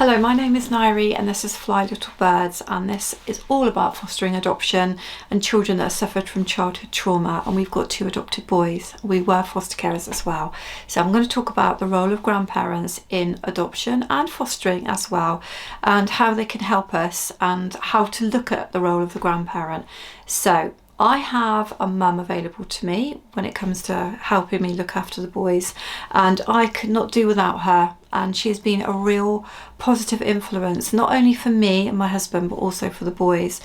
Hello, my name is Nairi and this is Fly Little Birds, and this is all about fostering adoption and children that have suffered from childhood trauma. And we've got two adopted boys. We were foster carers as well. So I'm going to talk about the role of grandparents in adoption and fostering as well, and how they can help us and how to look at the role of the grandparent. So I have a mum available to me when it comes to helping me look after the boys, and I could not do without her. And she has been a real positive influence, not only for me and my husband, but also for the boys.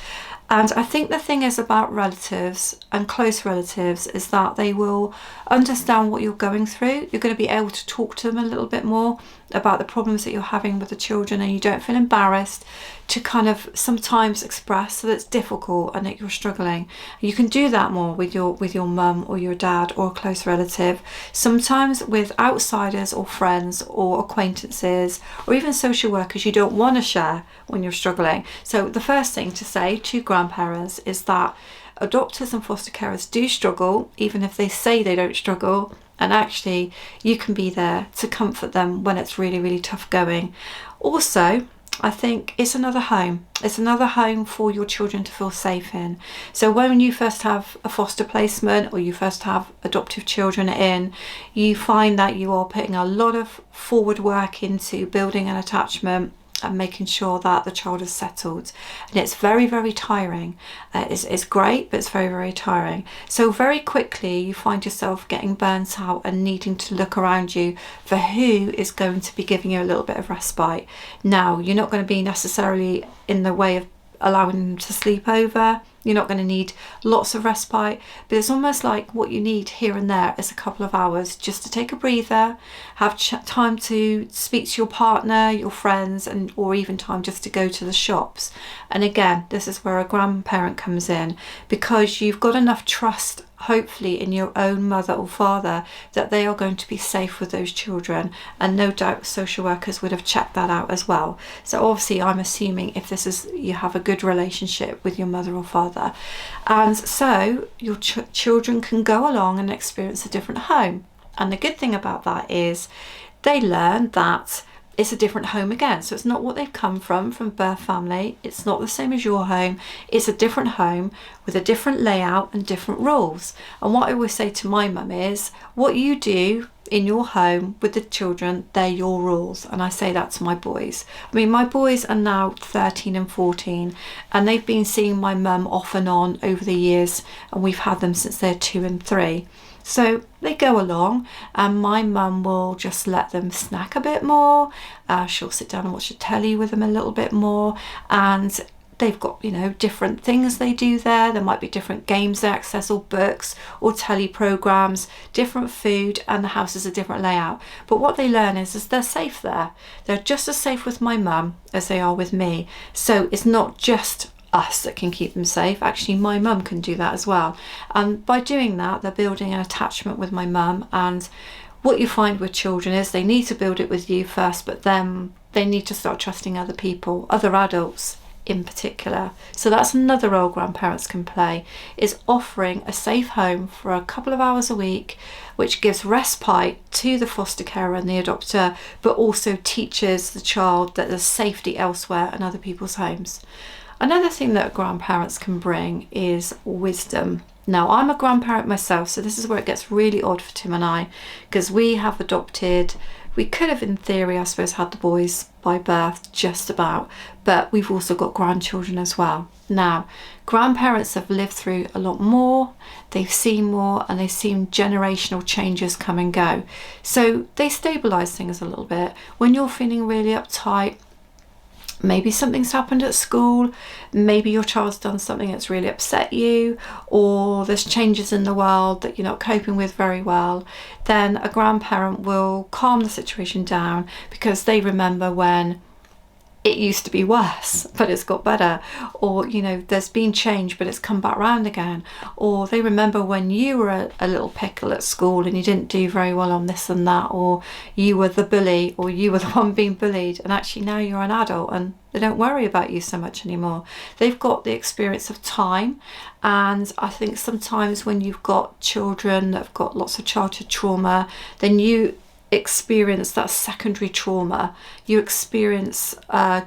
And I think the thing is about relatives and close relatives is that they will understand what you're going through. You're going to be able to talk to them a little bit more about the problems that you're having with the children, and you don't feel embarrassed to kind of sometimes express that it's difficult and that you're struggling. You can do that more with your mum or your dad or a close relative. Sometimes with outsiders or friends or acquaintances or even social workers, you don't want to share when you're struggling. So the first thing to say to grandparents is that adopters and foster carers do struggle, even if they say they don't struggle, and actually you can be there to comfort them when it's really, really tough going. Also, I think it's another home. It's another home for your children to feel safe in. So when you first have a foster placement or you first have adoptive children in, you find that you are putting a lot of forward work into building an attachment and making sure that the child is settled, and it's very, very tiring. It's great, but it's very, very tiring. So very quickly you find yourself getting burnt out and needing to look around you for who is going to be giving you a little bit of respite. Now, you're not going to be necessarily in the way of allowing them to sleep over. You're not going to need lots of respite, but it's almost like what you need here and there is a couple of hours just to take a breather, have time to speak to your partner, your friends, and or even time just to go to the shops. And again, this is where a grandparent comes in, because you've got enough trust, hopefully, in your own mother or father that they are going to be safe with those children, and no doubt social workers would have checked that out as well. So obviously I'm assuming if this is, you have a good relationship with your mother or father, and so your children can go along and experience a different home. And the good thing about that is they learn that it's a different home again. So it's not what they've come from birth family. It's not the same as your home. It's a different home with a different layout and different rules. And what I always say to my mum is, what you do in your home with the children, they're your rules. And I say that to my boys. I mean, my boys are now 13 and 14, and they've been seeing my mum off and on over the years, and we've had them since they're 2 and 3. So they go along, and my mum will just let them snack a bit more. She'll sit down and watch the telly with them a little bit more, and they've got, different things they do there. There might be different games they access, or books, or telly programs, different food, and the house is a different layout. But what they learn is they're safe there. They're just as safe with my mum as they are with me. So it's not just us that can keep them safe. Actually, my mum can do that as well. And by doing that, they're building an attachment with my mum. And what you find with children is they need to build it with you first, but then they need to start trusting other people, other adults in particular. So that's another role grandparents can play, is offering a safe home for a couple of hours a week, which gives respite to the foster carer and the adopter, but also teaches the child that there's safety elsewhere in other people's homes. Another thing that grandparents can bring is wisdom. Now, I'm a grandparent myself, so this is where it gets really odd for Tim and I, because we have adopted. We could have, in theory, I suppose, had the boys by birth, just about, but we've also got grandchildren as well. Now, grandparents have lived through a lot more, they've seen more, and they've seen generational changes come and go. So they stabilise things a little bit. When you're feeling really uptight, maybe something's happened at school, maybe your child's done something that's really upset you, or there's changes in the world that you're not coping with very well, then a grandparent will calm the situation down, because they remember when it used to be worse, but it's got better, or there's been change, but it's come back round again, or they remember when you were a little pickle at school and you didn't do very well on this and that, or you were the bully, or you were the one being bullied, and actually now you're an adult and they don't worry about you so much anymore. They've got the experience of time. And I think sometimes when you've got children that have got lots of childhood trauma, then experience that secondary trauma. You experience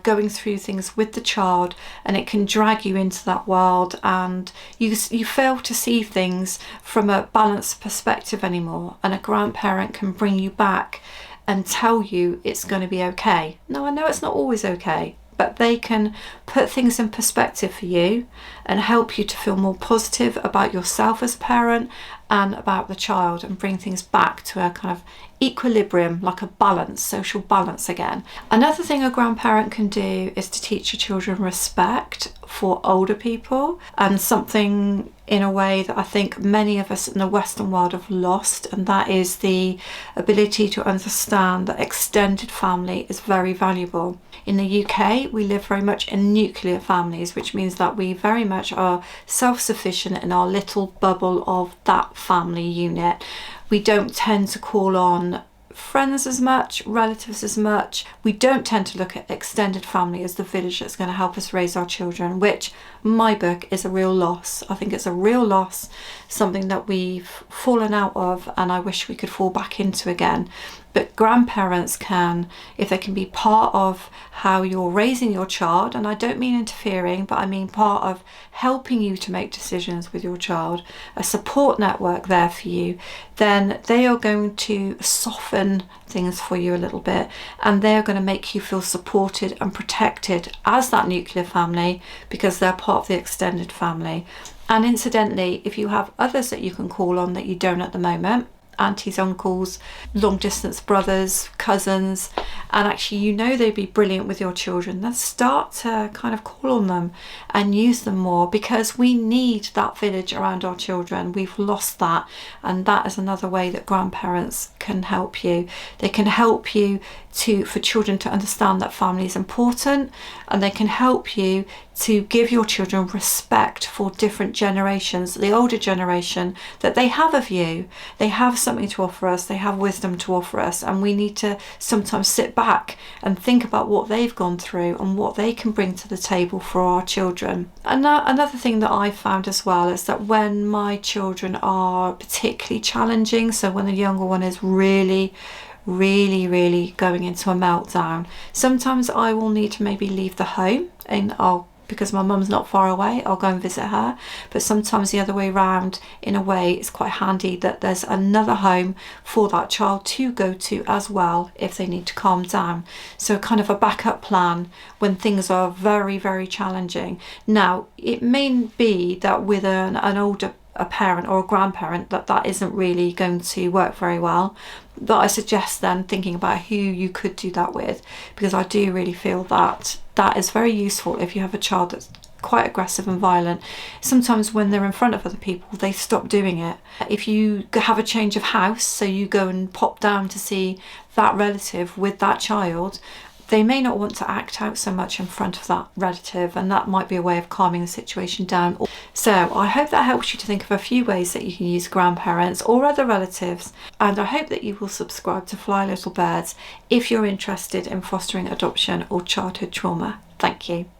going through things with the child, and it can drag you into that world, and you fail to see things from a balanced perspective anymore. And a grandparent can bring you back and tell you it's going to be okay. Now, I know it's not always okay, but they can put things in perspective for you and help you to feel more positive about yourself as a parent and about the child, and bring things back to a kind of equilibrium, like a balance, social balance again. Another thing a grandparent can do is to teach your children respect for older people, and something in a way that I think many of us in the Western world have lost, and that is the ability to understand that extended family is very valuable. In the UK, we live very much in nuclear families, which means that we very much are self-sufficient in our little bubble of that family unit. We don't tend to call on friends as much, relatives as much. We don't tend to look at extended family as the village that's going to help us raise our children, which in my book is a real loss. I think it's a real loss, something that we've fallen out of and I wish we could fall back into again. But grandparents can, if they can be part of how you're raising your child, and I don't mean interfering, but I mean part of helping you to make decisions with your child, a support network there for you, then they are going to soften things for you a little bit, and they're going to make you feel supported and protected as that nuclear family, because they're part of the extended family. And incidentally, if you have others that you can call on that you don't at the moment, aunties, uncles, long distance brothers, cousins, and actually you know they'd be brilliant with your children, then start to kind of call on them and use them more, because we need that village around our children. We've lost that, and that is another way that grandparents can help you. They can help you for children to understand that family is important, and they can help you to give your children respect for different generations, the older generation, that they have of you. They have something to offer us, they have wisdom to offer us, and we need to sometimes sit back and think about what they've gone through and what they can bring to the table for our children. And another thing that I found as well is that when my children are particularly challenging, so when the younger one is really going into a meltdown, sometimes I will need to maybe leave the home, and because my mum's not far away, I'll go and visit her. But sometimes the other way around, in a way, it's quite handy that there's another home for that child to go to as well if they need to calm down. So kind of a backup plan when things are very challenging. Now, it may be that with an older parent or a grandparent that isn't really going to work very well, but I suggest then thinking about who you could do that with, because I do really feel that is very useful if you have a child that's quite aggressive and violent. Sometimes when they're in front of other people, they stop doing it. If you have a change of house, so you go and pop down to see that relative with that child, they may not want to act out so much in front of that relative, and that might be a way of calming the situation down. So I hope that helps you to think of a few ways that you can use grandparents or other relatives, and I hope that you will subscribe to Fly Little Birds if you're interested in fostering adoption or childhood trauma. Thank you.